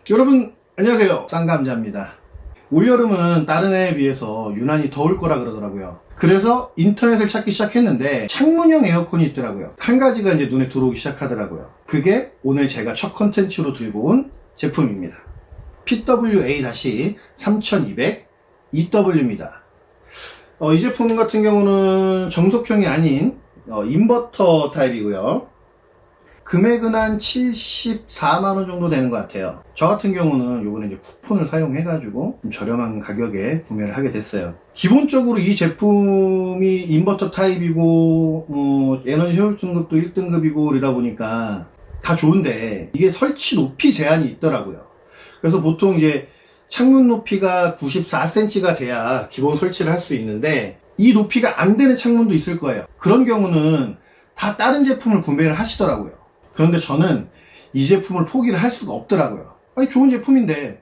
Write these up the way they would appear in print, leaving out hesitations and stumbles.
여러분 안녕하세요, 쌍감자입니다. 올여름은 다른 해에 비해서 유난히 더울 거라 그러더라고요. 그래서 인터넷을 찾기 시작했는데 창문형 에어컨이 있더라고요. 한 가지가 이제 눈에 들어오기 시작하더라고요. 그게 오늘 제가 첫 컨텐츠로 들고 온 제품입니다. PWA-3200 EW입니다. 이 제품 같은 경우는 정석형이 아닌 인버터 타입이고요. 금액은 한 74만원 정도 되는 것 같아요. 저 같은 경우는 요번에 이제 쿠폰을 사용해가지고 좀 저렴한 가격에 구매를 하게 됐어요. 기본적으로 이 제품이 인버터 타입이고, 에너지 효율 등급도 1등급이고, 이러다 보니까 다 좋은데, 이게 설치 높이 제한이 있더라고요. 그래서 보통 이제 창문 높이가 94cm가 돼야 기본 설치를 할 수 있는데, 이 높이가 안 되는 창문도 있을 거예요. 그런 경우는 다 다른 제품을 구매를 하시더라고요. 그런데 저는 이 제품을 포기를 할 수가 없더라고요. 아니, 좋은 제품인데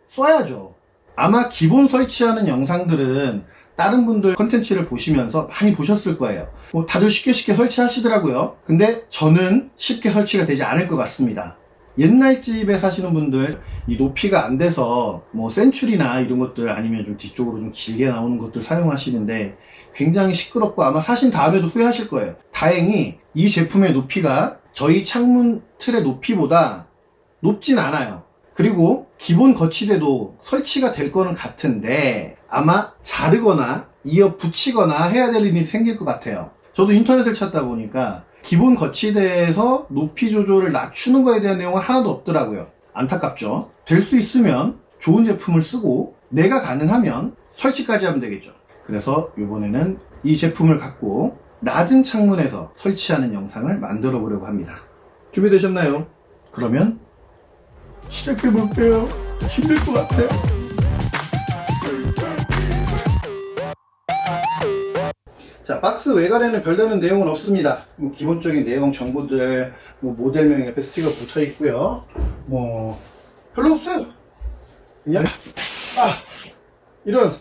써야죠. 아마 기본 설치하는 영상들은 다른 분들 컨텐츠를 보시면서 많이 보셨을 거예요. 다들 쉽게 설치하시더라고요. 근데 저는 쉽게 설치가 되지 않을 것 같습니다. 옛날 집에 사시는 분들, 이 높이가 안 돼서 센츄리나 이런 것들, 아니면 좀 뒤쪽으로 좀 길게 나오는 것들 사용하시는데 굉장히 시끄럽고 아마 사신 다음에도 후회하실 거예요. 다행히 이 제품의 높이가 저희 창문 틀의 높이보다 높진 않아요. 그리고 기본 거치대도 설치가 될 거는 같은데 아마 자르거나 이어 붙이거나 해야 될 일이 생길 것 같아요. 저도 인터넷을 찾다 보니까 기본 거치대에서 높이 조절을 낮추는 거에 대한 내용은 하나도 없더라고요. 안타깝죠. 될 수 있으면 좋은 제품을 쓰고 내가 가능하면 설치까지 하면 되겠죠. 그래서 이번에는 이 제품을 갖고 낮은 창문에서 설치하는 영상을 만들어 보려고 합니다. 준비되셨나요? 그러면 시작해 볼게요. 힘들 것 같아요. 자, 박스 외관에는 별다른 내용은 없습니다. 기본적인 내용 정보들, 모델명 옆에 스티커 붙어 있고요. 별로 없어요. 그냥 이런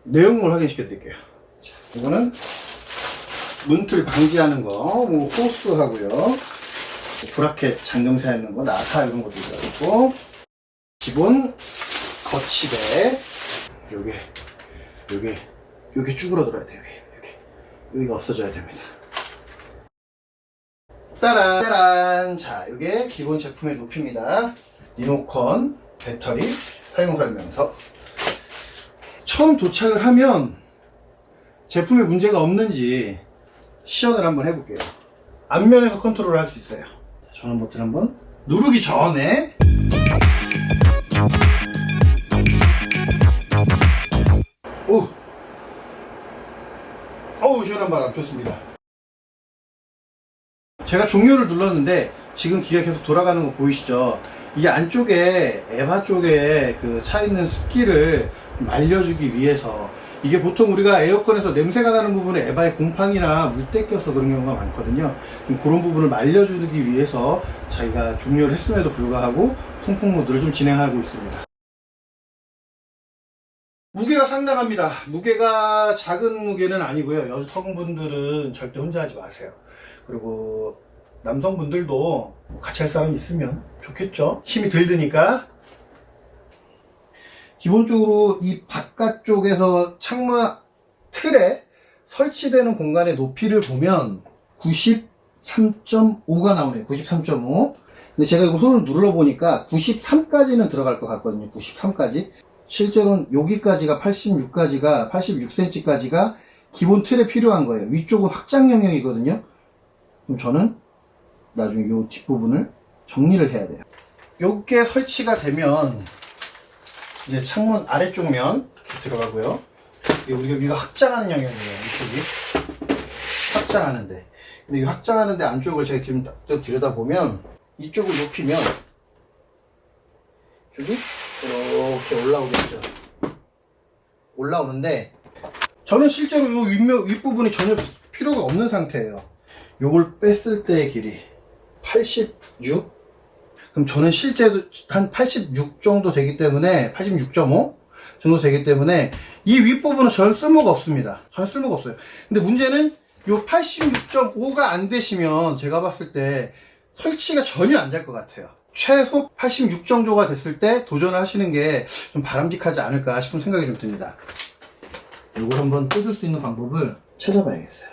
내용물 확인시켜 드릴게요. 자, 이거는 문틀 방지하는 거, 호스 하고요. 브라켓 잠금새 있는 거, 나사 이런 것도 들어있고, 기본 거치대, 요게 쭈그러들어야 돼요. 여기가 없어져야 됩니다. 따란! 자, 요게 기본 제품의 높이입니다. 리모컨, 배터리, 사용설명서. 처음 도착을 하면 제품에 문제가 없는지 시연을 한번 해볼게요. 앞면에서 컨트롤을 할 수 있어요. 전원 버튼 한번 누르기 전에 어우, 시원한 바람 좋습니다. 제가 종료를 눌렀는데 지금 기가 계속 돌아가는 거 보이시죠? 이 안쪽에 에바 쪽에 차 있는 습기를 말려주기 위해서, 이게 보통 우리가 에어컨에서 냄새가 나는 부분에 에바에 곰팡이나 물때 껴서 그런 경우가 많거든요. 그런 부분을 말려주기 위해서 저희가 종료를 했음에도 불구하고 통풍 모드를 좀 진행하고 있습니다. 무게가 상당합니다. 무게가 작은 무게는 아니고요. 여성분들은 절대 혼자 하지 마세요. 그리고 남성분들도 같이 할 사람이 있으면 좋겠죠. 힘이 덜 드니까. 기본적으로 이 바깥쪽에서 창문 틀에 설치되는 공간의 높이를 보면 93.5가 나오네요. 93.5. 근데 제가 이거 손을 눌러 보니까 93까지는 들어갈 것 같거든요. 93까지. 실제로는 여기까지가 86cm까지가 기본 틀에 필요한 거예요. 위쪽은 확장 영역이거든요. 그럼 저는 나중에 이 뒷부분을 정리를 해야 돼요. 요게 설치가 되면 이제 창문 아래쪽 면 이렇게 들어가고요. 우리가 여기가 확장하는 영역이에요. 이쪽이 확장하는데, 근데 이 확장하는데 안쪽을 제가 지금 들여다보면 이쪽을 높이면 이쪽이 이렇게 올라오겠죠. 올라오는데 저는 실제로 이 윗부분이 전혀 필요가 없는 상태예요. 요걸 뺐을 때의 길이 86? 그럼 저는 실제로 한 86 정도 되기 때문에, 86.5 정도 되기 때문에 이 윗부분은 전 쓸모가 없습니다. 전 쓸모가 없어요. 근데 문제는 요 86.5가 안 되시면 제가 봤을 때 설치가 전혀 안 될 것 같아요. 최소 86 정도가 됐을 때 도전하시는 게 좀 바람직하지 않을까 싶은 생각이 좀 듭니다. 이걸 한번 뜯을 수 있는 방법을 찾아봐야겠어요.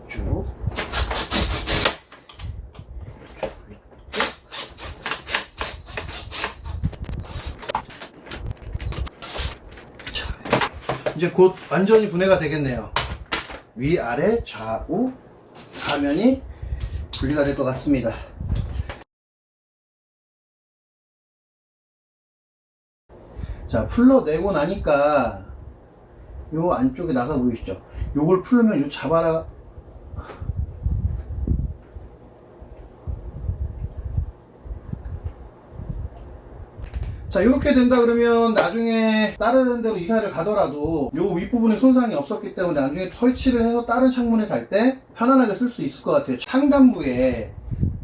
쭉. 자, 이제 곧 완전히 분해가 되겠네요. 위아래 좌우 화면이 분리가 될 것 같습니다. 자, 풀러내고 나니까 요 안쪽에 나사 보이시죠? 요걸 풀면 요 자바라 자, 이렇게 된다 그러면 나중에 다른 데로 이사를 가더라도 요 윗부분에 손상이 없었기 때문에 나중에 설치를 해서 다른 창문에 갈 때 편안하게 쓸 수 있을 것 같아요. 상단부에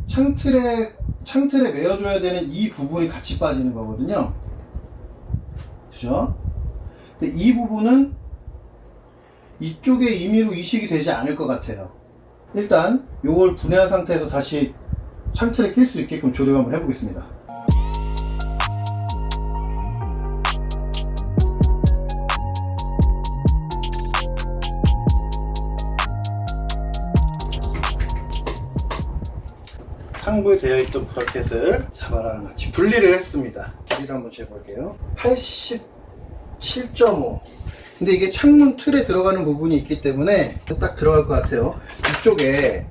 창틀에 메어줘야 되는 이 부분이 같이 빠지는 거거든요. 그죠? 근데 이 부분은 이쪽에 임의로 이식이 되지 않을 것 같아요. 일단 요걸 분해한 상태에서 다시 창틀에 낄 수 있게끔 조립 한번 해보겠습니다. 상부에 되어 있던 브라켓을 자바라랑 같이 분리를 했습니다. 길이를 한번 재볼게요. 87.5. 근데 이게 창문 틀에 들어가는 부분이 있기 때문에 딱 들어갈 것 같아요. 이쪽에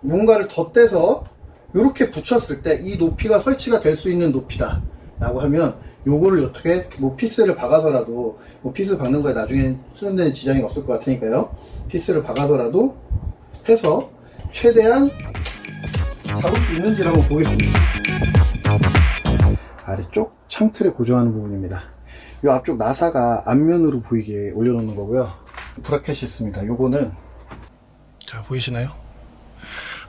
뭔가를 덧대서 이렇게 붙였을 때 이 높이가 설치가 될 수 있는 높이다 라고 하면 요거를 어떻게 뭐 피스를 박아서라도 뭐 피스 박는 거에 나중에 쓰는 데는 지장이 없을 것 같으니까요. 피스를 박아서라도 해서 최대한 잡을 수 있는지를 한번 보겠습니다. 아래쪽 창틀에 고정하는 부분입니다. 이 앞쪽 나사가 앞면으로 보이게 올려놓는 거고요. 브라켓이 있습니다. 요거는 자, 보이시나요?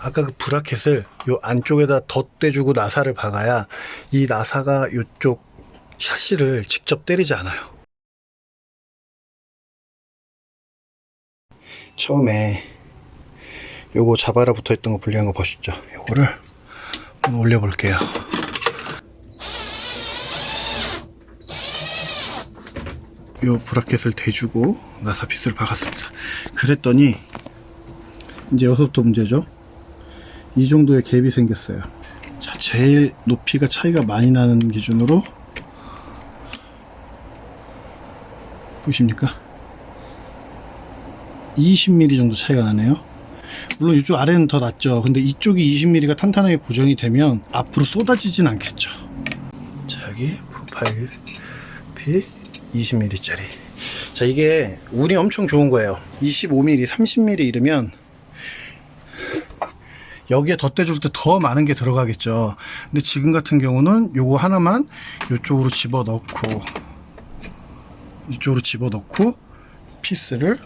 아까 그 브라켓을 요 안쪽에다 덧대주고 나사를 박아야 이 나사가 이쪽 샤시를 직접 때리지 않아요. 처음에 요거 자바라 붙어있던 거 분리한 거 보시죠. 요거를 한번 올려볼게요. 요 브라켓을 대주고 나사 피스를 박았습니다. 그랬더니 이제 여기서부터 문제죠. 이 정도의 갭이 생겼어요. 자, 제일 높이가 차이가 많이 나는 기준으로 보이십니까? 20mm 정도 차이가 나네요. 물론 이쪽 아래는 더 낮죠. 근데 이쪽이 20mm가 탄탄하게 고정이 되면 앞으로 쏟아지진 않겠죠. 자, 여기 프로파일 피 20mm 짜리. 자, 이게 운이 엄청 좋은 거예요. 25mm, 30mm 이르면 여기에 덧대줄 때 더 많은 게 들어가겠죠. 근데 지금 같은 경우는 요거 하나만 이쪽으로 집어넣고 이쪽으로 집어넣고 피스를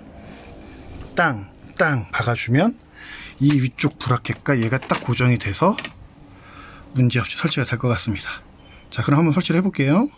땅 박아주면 이 위쪽 브라켓과 얘가 딱 고정이 돼서 문제없이 설치가 될 것 같습니다. 자, 그럼 한번 설치를 해볼게요.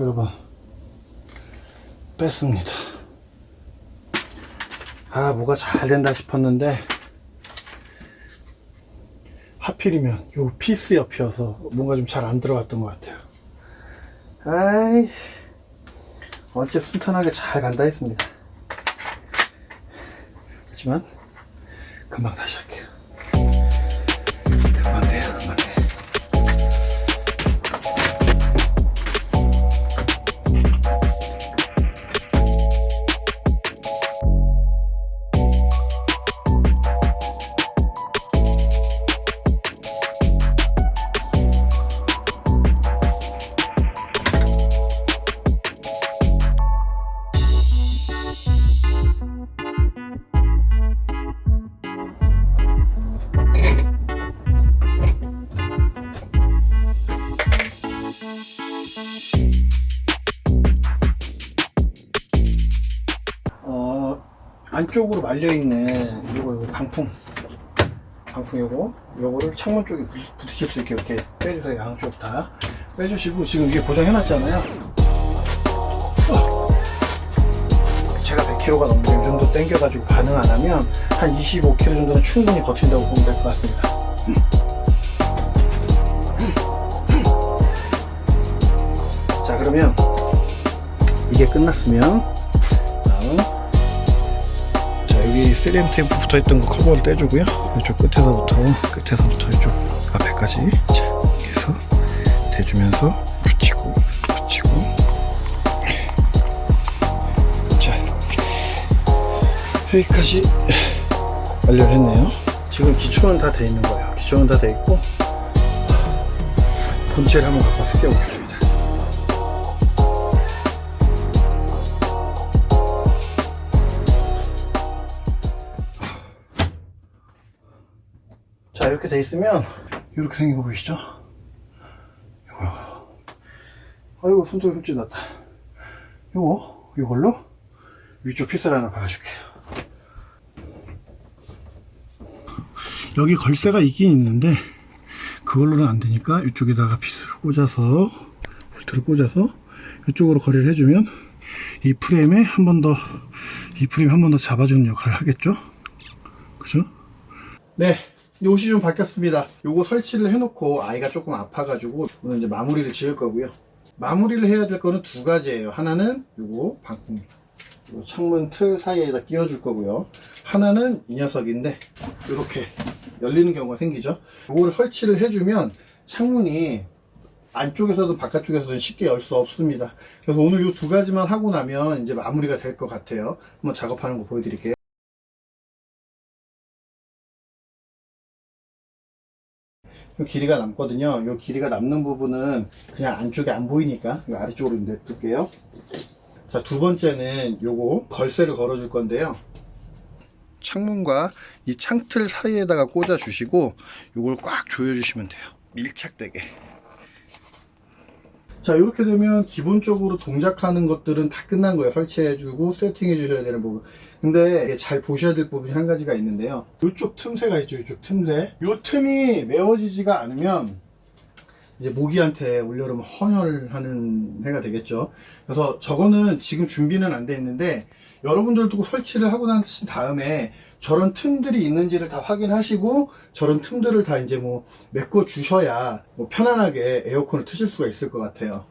여러분, 뺐습니다. 아, 뭐가 잘 된다 싶었는데 하필이면 요 피스 옆이어서 뭔가 좀 잘 안 들어갔던 것 같아요. 아이, 어째 순탄하게 잘 간다 했습니다. 하지만 금방 다시 할게요. 금방 돼요, 금방 돼. 안쪽으로 말려있는 요거 방풍 요거를 창문 쪽에 부딪힐 수 있게 이렇게 빼주세요. 양쪽 다 빼주시고, 지금 이게 고정해놨잖아요. 제가 100kg가 넘는데 이 정도 당겨가지고 반응 안 하면 한 25kg 정도는 충분히 버틴다고 보면 될 것 같습니다. 자, 그러면 이게 끝났으면 자, 여기 3M 테이프 붙어있던 거 커버를 떼주고요. 이쪽 끝에서부터 이쪽 앞에까지 자, 이렇게 해서 대주면서 붙이고 자, 여기까지 완료를 했네요. 지금 기초는 다 돼 있는 거예요. 기초는 다 돼 있고, 본체를 한번 갖고 와서 껴보겠습니다. 자, 이렇게 돼 있으면 이렇게 생긴 거 보이시죠? 요거. 아이고, 손톱이 났다. 요걸로 위쪽 피스를 하나 박아줄게요. 여기 걸쇠가 있긴 있는데 그걸로는 안 되니까 이쪽에다가 피스를 꽂아서, 볼트를 꽂아서 이쪽으로 거리를 해주면 이 프레임에 한 번 더 잡아주는 역할을 하겠죠? 그죠? 네. 옷이 좀 바뀌었습니다. 요거 설치를 해놓고 아이가 조금 아파가지고 오늘 이제 마무리를 지을 거고요. 마무리를 해야 될 거는 두 가지예요. 하나는 요거 방풍, 요 창문 틀 사이에다 끼워줄 거고요. 하나는 이 녀석인데 이렇게 열리는 경우가 생기죠. 요거를 설치를 해주면 창문이 안쪽에서든 바깥쪽에서든 쉽게 열 수 없습니다. 그래서 오늘 요 두 가지만 하고 나면 이제 마무리가 될 것 같아요. 한번 작업하는 거 보여드릴게요. 요 길이가 남거든요. 요 길이가 남는 부분은 그냥 안쪽에 안 보이니까 요 아래쪽으로 냅둘게요. 자, 두 번째는 요거 걸쇠를 걸어 줄 건데요. 창문과 이 창틀 사이에다가 꽂아 주시고 요걸 꽉 조여 주시면 돼요. 밀착되게. 자, 이렇게 되면 기본적으로 동작하는 것들은 다 끝난 거예요. 설치해주고 세팅해 주셔야 되는 부분. 근데 잘 보셔야 될 부분이 한 가지가 있는데요. 이쪽 틈새가 있죠. 이쪽 틈새. 이 틈이 메워지지가 않으면 이제 모기한테 올여름 헌혈하는 해가 되겠죠. 그래서 저거는 지금 준비는 안 돼 있는데 여러분들도 설치를 하고 나신 다음에 저런 틈들이 있는지를 다 확인하시고 저런 틈들을 다 이제 뭐 메꿔 주셔야 뭐 편안하게 에어컨을 트실 수가 있을 것 같아요.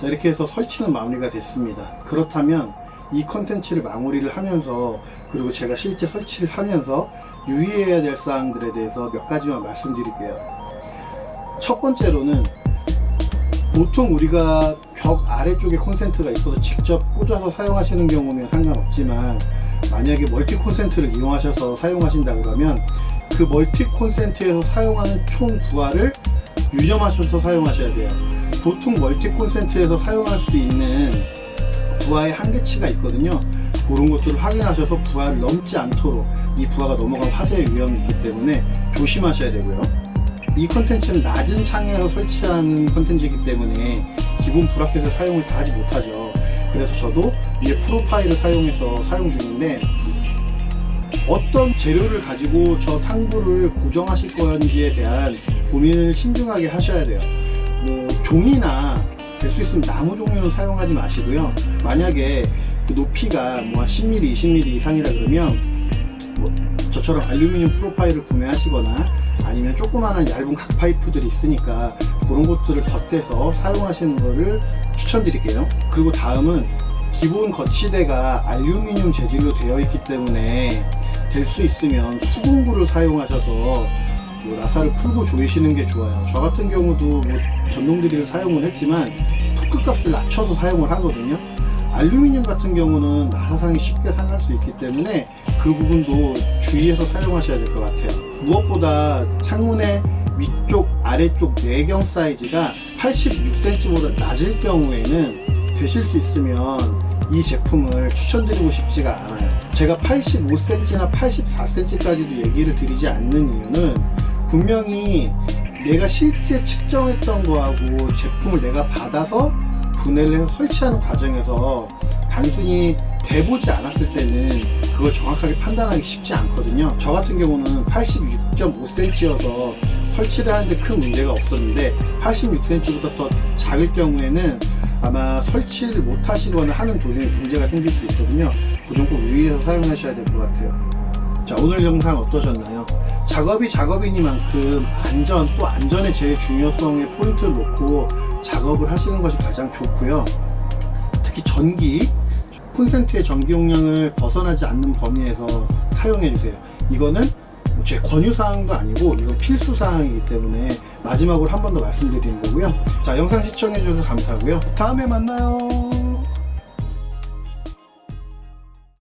자, 이렇게 해서 설치는 마무리가 됐습니다. 그렇다면 이 컨텐츠를 마무리를 하면서, 그리고 제가 실제 설치를 하면서 유의해야 될 사항들에 대해서 몇 가지만 말씀드릴게요. 첫 번째로는 보통 우리가 벽 아래쪽에 콘센트가 있어서 직접 꽂아서 사용하시는 경우면 상관없지만, 만약에 멀티 콘센트를 이용하셔서 사용하신다 그러면 그 멀티 콘센트에서 사용하는 총 부하를 유념하셔서 사용하셔야 돼요. 보통 멀티 콘센트에서 사용할 수 있는 부하의 한계치가 있거든요. 그런 것들을 확인하셔서 부하를 넘지 않도록, 이 부하가 넘어가면 화재의 위험이 있기 때문에 조심하셔야 되고요. 이 컨텐츠는 낮은 창에서 설치하는 컨텐츠이기 때문에 기본 브라켓을 사용을 다 하지 못하죠. 그래서 저도 위에 프로파일을 사용해서 사용 중인데, 어떤 재료를 가지고 저 탕구를 고정하실 건지에 대한 고민을 신중하게 하셔야 돼요. 뭐 종이나 될 수 있으면 나무 종류는 사용하지 마시고요. 만약에 그 높이가 뭐 한 10mm, 20mm 이상이라 그러면 뭐 저처럼 알루미늄 프로파일을 구매하시거나, 아니면 조그마한 얇은 각 파이프들이 있으니까 그런 것들을 덧대서 사용하시는 것을 추천드릴게요. 그리고 다음은 기본 거치대가 알루미늄 재질로 되어 있기 때문에 될 수 있으면 수분구를 사용하셔서 뭐 나사를 풀고 조이시는 게 좋아요. 저 같은 경우도 뭐 전동드릴을 사용을 했지만 푸크값을 낮춰서 사용을 하거든요. 알루미늄 같은 경우는 나사상이 쉽게 상할 수 있기 때문에 그 부분도 주의해서 사용하셔야 될 것 같아요. 무엇보다 창문의 위쪽, 아래쪽 내경 사이즈가 86cm보다 낮을 경우에는 되실 수 있으면 이 제품을 추천드리고 싶지가 않아요. 제가 85cm나 84cm까지도 얘기를 드리지 않는 이유는, 분명히 내가 실제 측정했던 거하고 제품을 내가 받아서 분해를 해서 설치하는 과정에서 단순히 대보지 않았을 때는 그걸 정확하게 판단하기 쉽지 않거든요. 저 같은 경우는 86.5cm여서 설치를 하는데 큰 문제가 없었는데 86cm보다 더 작을 경우에는 아마 설치를 못 하시거나 하는 도중에 문제가 생길 수 있거든요. 그 점 꼭 유의해서 사용하셔야 될 것 같아요. 자, 오늘 영상 어떠셨나요? 작업이 작업이니만큼 안전, 또 안전의 제일 중요성에 포인트를 놓고 작업을 하시는 것이 가장 좋고요. 특히 전기, 콘센트의 전기 용량을 벗어나지 않는 범위에서 사용해 주세요. 이거는 제 권유사항도 아니고 이건 필수사항이기 때문에 마지막으로 한 번 더 말씀드리는 거고요. 자, 영상 시청해 주셔서 감사하고요. 다음에 만나요.